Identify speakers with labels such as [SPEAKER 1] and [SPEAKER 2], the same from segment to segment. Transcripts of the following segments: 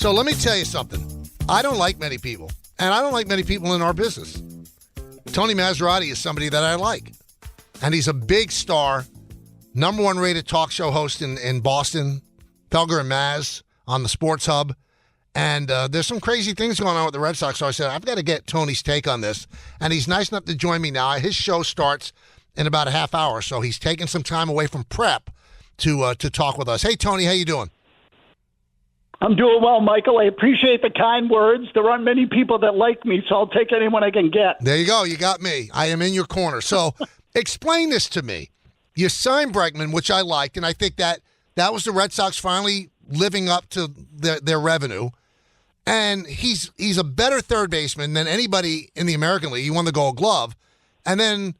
[SPEAKER 1] So let me tell you something. I don't like many people, and I don't like many people in our business. Tony Massarotti is somebody that I like, and he's a big star, number one rated talk show host in Boston, Felger and Maz on the Sports Hub. And there's some crazy things going on with the Red Sox, so I said, I've got to get Tony's take on this. And he's nice enough to join me now. His show starts in about a half hour, so he's taking some time away from prep to talk with us. Hey, Tony, how you doing?
[SPEAKER 2] I'm doing well, Michael. I appreciate the kind words. There aren't many people that like me, so I'll take anyone I can get.
[SPEAKER 1] There you go. You got me. I am in your corner. So explain this to me. You signed Bregman, which I liked, and I think that was the Red Sox finally living up to their revenue. And he's a better third baseman than anybody in the American League. He won the Gold Glove. And then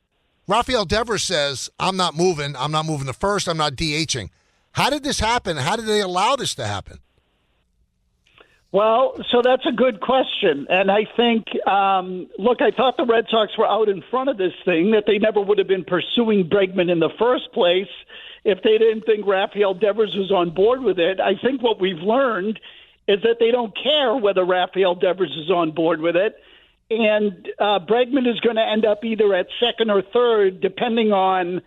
[SPEAKER 1] Rafael Devers says, I'm not moving to first. I'm not DHing. How did this happen? How did they allow this to happen?
[SPEAKER 2] Well, so that's a good question. And I think, look, I thought the Red Sox were out in front of this thing, that they never would have been pursuing Bregman in the first place if they didn't think Rafael Devers was on board with it. I think what we've learned is that they don't care whether Rafael Devers is on board with it. And Bregman is going to end up either at second or third, depending on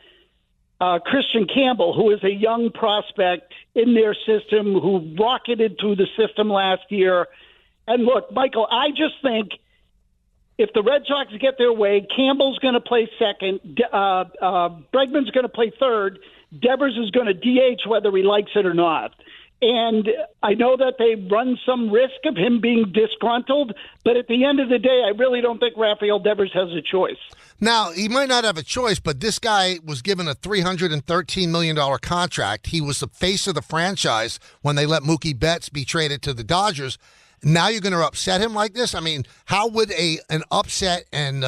[SPEAKER 2] Christian Campbell, who is a young prospect in their system, who rocketed through the system last year. And look, Michael, I just think if the Red Sox get their way, Campbell's going to play second, Bregman's going to play third, Devers is going to DH whether he likes it or not. And I know that they run some risk of him being disgruntled, but at the end of the day, I really don't think Rafael Devers has a choice.
[SPEAKER 1] Now, he might not have a choice, but this guy was given a $313 million contract. He was the face of the franchise when they let Mookie Betts be traded to the Dodgers. Now you're going to upset him like this? I mean, how would an upset and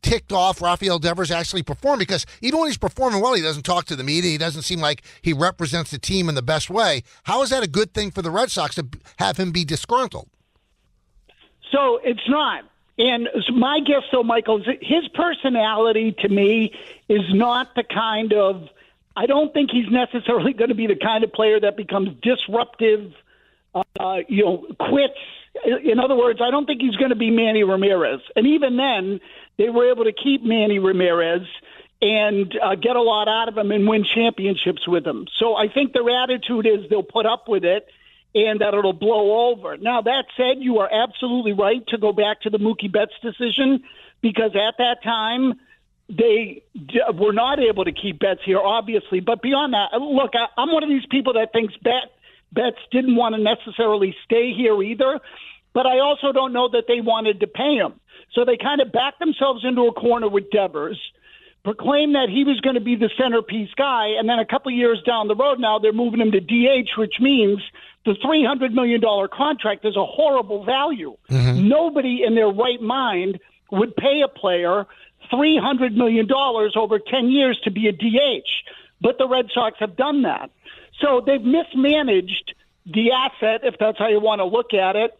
[SPEAKER 1] ticked off Rafael Devers actually perform? Because even when he's performing well, he doesn't talk to the media. He doesn't seem like he represents the team in the best way. How is that a good thing for the Red Sox to have him be disgruntled?
[SPEAKER 2] So it's not. And my guess, though, Michael, is his personality to me is not the kind of – I don't think he's necessarily going to be the kind of player that becomes disruptive, quits. In other words, I don't think he's going to be Manny Ramirez. And even then, they were able to keep Manny Ramirez and get a lot out of him and win championships with him. So I think their attitude is they'll put up with it and that it'll blow over. Now, that said, you are absolutely right to go back to the Mookie Betts decision, because at that time, they were not able to keep Betts here, obviously. But beyond that, look, I'm one of these people that thinks Betts didn't want to necessarily stay here either, but I also don't know that they wanted to pay him. So they kind of backed themselves into a corner with Devers, proclaimed that he was going to be the centerpiece guy, and then a couple of years down the road now they're moving him to DH, which means the $300 million contract is a horrible value. Mm-hmm. Nobody in their right mind would pay a player $300 million over 10 years to be a DH, but the Red Sox have done that. So they've mismanaged the asset, if that's how you want to look at it.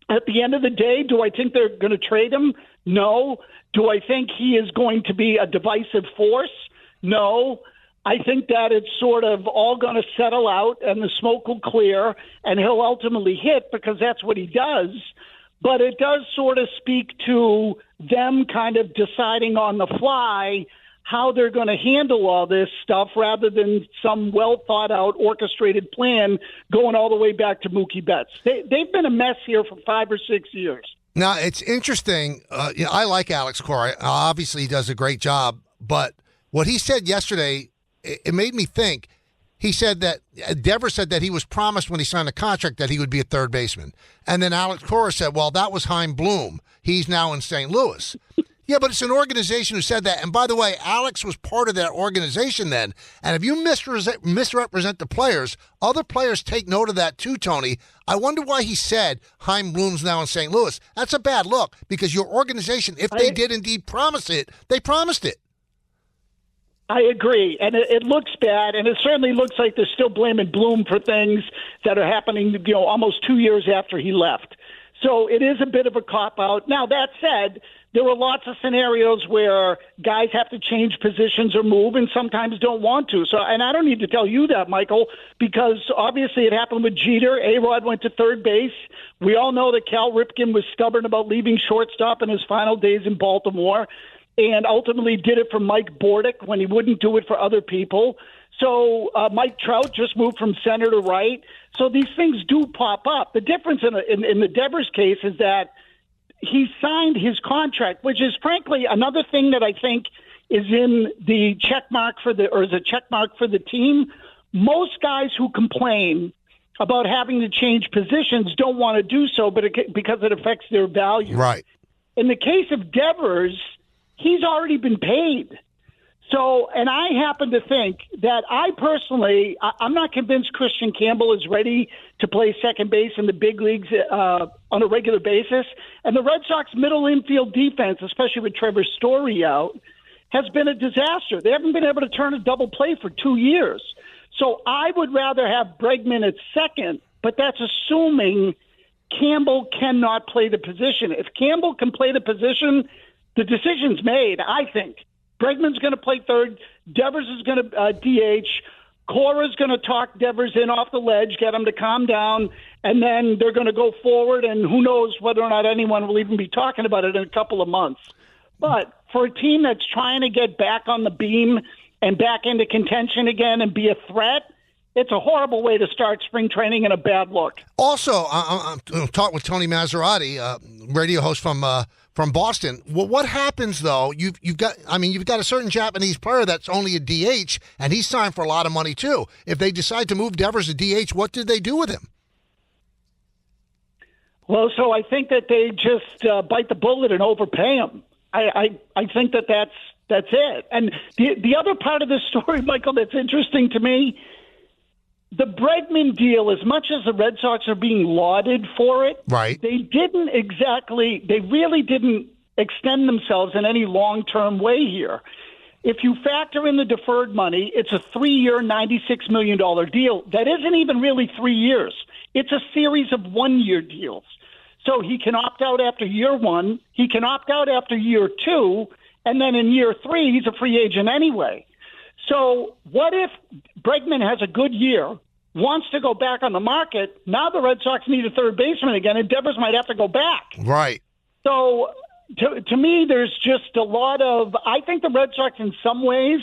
[SPEAKER 2] At the end of the day, do I think they're going to trade him? No. Do I think he is going to be a divisive force? No. I think that it's sort of all going to settle out and the smoke will clear and he'll ultimately hit, because that's what he does. But it does sort of speak to them kind of deciding on the fly how they're going to handle all this stuff rather than some well-thought-out, orchestrated plan going all the way back to Mookie Betts. They've been a mess here for 5 or 6 years.
[SPEAKER 1] Now, it's interesting. I like Alex Cora. Obviously, he does a great job. But what he said yesterday, it made me think. He said that Devers said that he was promised when he signed the contract that he would be a third baseman. And then Alex Cora said, well, that was Chaim Bloom. He's now in St. Louis. Yeah, but it's an organization who said that. And by the way, Alex was part of that organization then. And if you misrepresent the players, other players take note of that too, Tony. I wonder why he said Chaim Bloom's now in St. Louis. That's a bad look, because your organization, if they did indeed promise it, they promised it.
[SPEAKER 2] I agree, and it looks bad, and it certainly looks like they're still blaming Bloom for things that are happening, almost 2 years after he left. So it is a bit of a cop-out. Now, that said, there were lots of scenarios where guys have to change positions or move and sometimes don't want to. So, and I don't need to tell you that, Michael, because obviously it happened with Jeter. A-Rod went to third base. We all know that Cal Ripken was stubborn about leaving shortstop in his final days in Baltimore and ultimately did it for Mike Bordick when he wouldn't do it for other people. So Mike Trout just moved from center to right. So these things do pop up. The difference in the Devers case is that he signed his contract, which is frankly another thing that I think is in the check mark for is a check mark for the team. Most guys who complain about having to change positions don't want to do so, because it affects their value.
[SPEAKER 1] Right.
[SPEAKER 2] In the case of Devers, he's already been paid. So, and I happen to think that I'm not convinced Christian Campbell is ready to play second base in the big leagues on a regular basis. And the Red Sox middle infield defense, especially with Trevor Story out, has been a disaster. They haven't been able to turn a double play for 2 years. So I would rather have Bregman at second, but that's assuming Campbell cannot play the position. If Campbell can play the position, the decision's made, I think. Bregman's going to play third. Devers is going to DH. Cora's going to talk Devers in off the ledge, get him to calm down, and then they're going to go forward, and who knows whether or not anyone will even be talking about it in a couple of months. But for a team that's trying to get back on the beam and back into contention again and be a threat, it's a horrible way to start spring training and a bad look.
[SPEAKER 1] Also, I'm talking with Tony Massarotti, radio host from Boston. Well, what happens though? You've got a certain Japanese player that's only a DH, and he's signed for a lot of money too. If they decide to move Devers to DH, what did they do with him?
[SPEAKER 2] Well, so I think that they just bite the bullet and overpay him. I think that's it. And the other part of this story, Michael, that's interesting to me. The Bregman deal, as much as the Red Sox are being lauded for it,
[SPEAKER 1] right,
[SPEAKER 2] they really didn't extend themselves in any long-term way here. If you factor in the deferred money, it's a 3-year, $96 million deal. That isn't even really 3 years. It's a series of 1-year deals. So he can opt out after year 1, he can opt out after year 2, and then in year 3, he's a free agent anyway. So what if Bregman has a good year, wants to go back on the market? Now the Red Sox need a third baseman again, and Devers might have to go back.
[SPEAKER 1] Right.
[SPEAKER 2] So to me, there's just a lot of – I think the Red Sox in some ways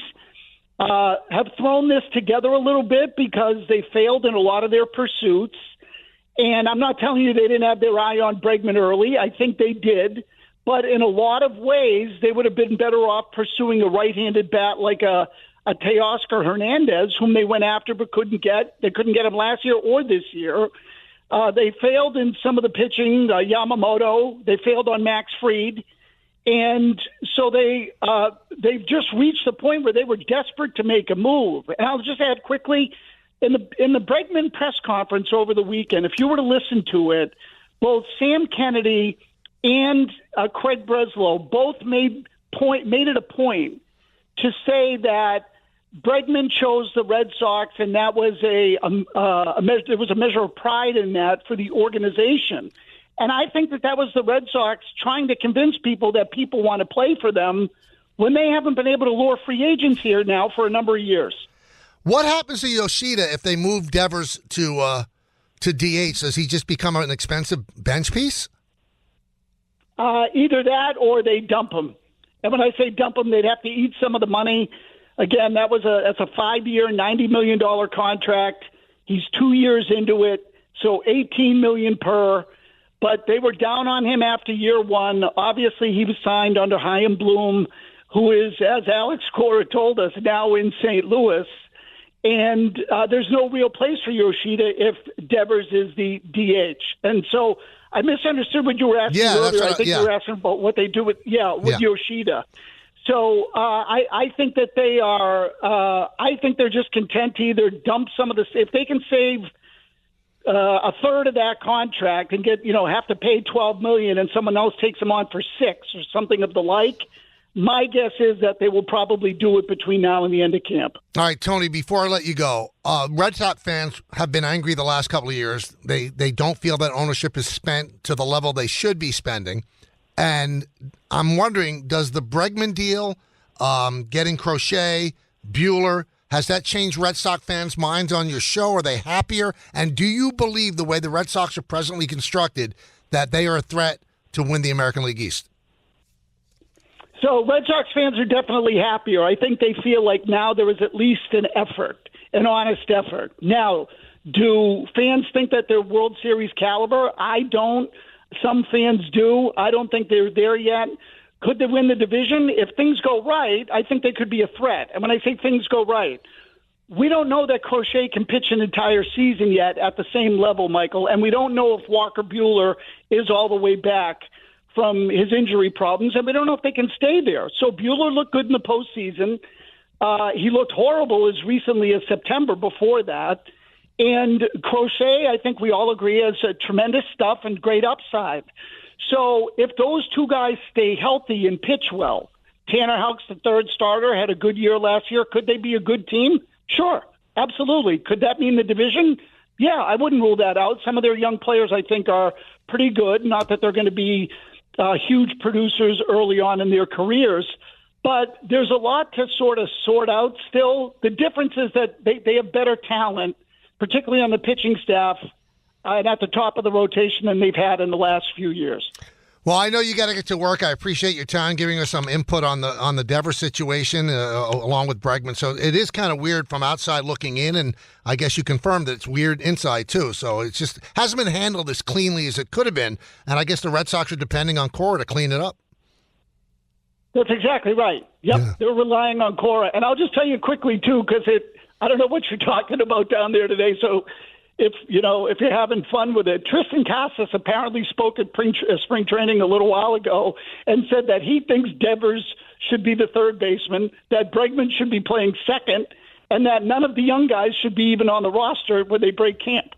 [SPEAKER 2] have thrown this together a little bit because they failed in a lot of their pursuits. And I'm not telling you they didn't have their eye on Bregman early. I think they did. But in a lot of ways, they would have been better off pursuing a right-handed bat like a Teoscar Hernandez, whom they went after but couldn't get. They couldn't get him last year or this year. They failed in some of the pitching, Yamamoto. They failed on Max Fried. And so they've just reached the point where they were desperate to make a move. And I'll just add quickly, in the Bregman press conference over the weekend, if you were to listen to it, both Sam Kennedy and Craig Breslow both made it a point to say that Bregman chose the Red Sox, and that was there was a measure of pride in that for the organization. And I think that was the Red Sox trying to convince people that people want to play for them when they haven't been able to lure free agents here now for a number of years.
[SPEAKER 1] What happens to Yoshida if they move Devers to DH? Does he just become an expensive bench piece?
[SPEAKER 2] Either that or they dump him. And when I say dump him, they'd have to eat some of the money. Again, that's a 5-year, $90 million contract. He's 2 years into it, so $18 million per. But they were down on him after year 1. Obviously, he was signed under Chaim Bloom, who is, as Alex Cora told us, now in St. Louis. And there's no real place for Yoshida if Devers is the DH. And so I misunderstood what you were asking earlier. I think you were asking about what they do with Yoshida. So I think that they are. I think they're just content to either dump some of this. If they can save a third of that contract and have to pay $12 million, and someone else takes them on for $6 or something of the like, My guess is that they will probably do it between now and the end of camp.
[SPEAKER 1] All right, Tony, before I let you go, Red Sox fans have been angry the last couple of years. They don't feel that ownership is spent to the level they should be spending. And I'm wondering, does the Bregman deal, getting Crochet, Buehler, has that changed Red Sox fans' minds on your show? Are they happier? And do you believe the way the Red Sox are presently constructed that they are a threat to win the American League East?
[SPEAKER 2] So Red Sox fans are definitely happier. I think they feel like now there is at least an effort, an honest effort. Now, do fans think that they're World Series caliber? I don't. Some fans do. I don't think they're there yet. Could they win the division? If things go right, I think they could be a threat. And when I say things go right, we don't know that Crochet can pitch an entire season yet at the same level, Michael. And we don't know if Walker Buehler is all the way back from his injury problems, and we don't know if they can stay there. So Buehler looked good in the postseason. He looked horrible as recently as September before that. And Crochet, I think we all agree, has tremendous stuff and great upside. So if those two guys stay healthy and pitch well, Tanner Houck's the third starter, had a good year last year. Could they be a good team? Sure, absolutely. Could that mean the division? Yeah, I wouldn't rule that out. Some of their young players, I think, are pretty good. Not that they're going to be huge producers early on in their careers, but there's a lot to sort of sort out still. The difference is that they have better talent, particularly on the pitching staff and at the top of the rotation than they've had in the last few years.
[SPEAKER 1] Well, I know you got to get to work. I appreciate your time giving us some input on the Devers situation along with Bregman. So it is kind of weird from outside looking in, and I guess you confirmed that it's weird inside too. So it just hasn't been handled as cleanly as it could have been, and I guess the Red Sox are depending on Cora to clean it up.
[SPEAKER 2] That's exactly right. Yep, yeah. They're relying on Cora. And I'll just tell you quickly too, because I don't know what you're talking about down there today, so if you're having fun with it, Tristan Casas apparently spoke at spring training a little while ago and said that he thinks Devers should be the third baseman, that Bregman should be playing second, and that none of the young guys should be even on the roster when they break camp.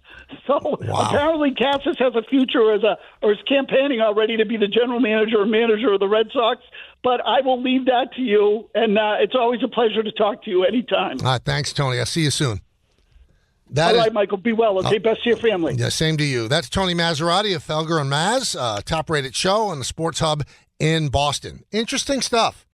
[SPEAKER 2] So Apparently Casas has a future or is campaigning already to be the general manager or manager of the Red Sox. But I will leave that to you, and it's always a pleasure to talk to you anytime.
[SPEAKER 1] All right, thanks, Tony. I'll see you soon.
[SPEAKER 2] All right, Michael, be well. Okay, best to your family.
[SPEAKER 1] Yeah, same to you. That's Tony Massarotti of Felger and Maz, top-rated show on the Sports Hub in Boston. Interesting stuff.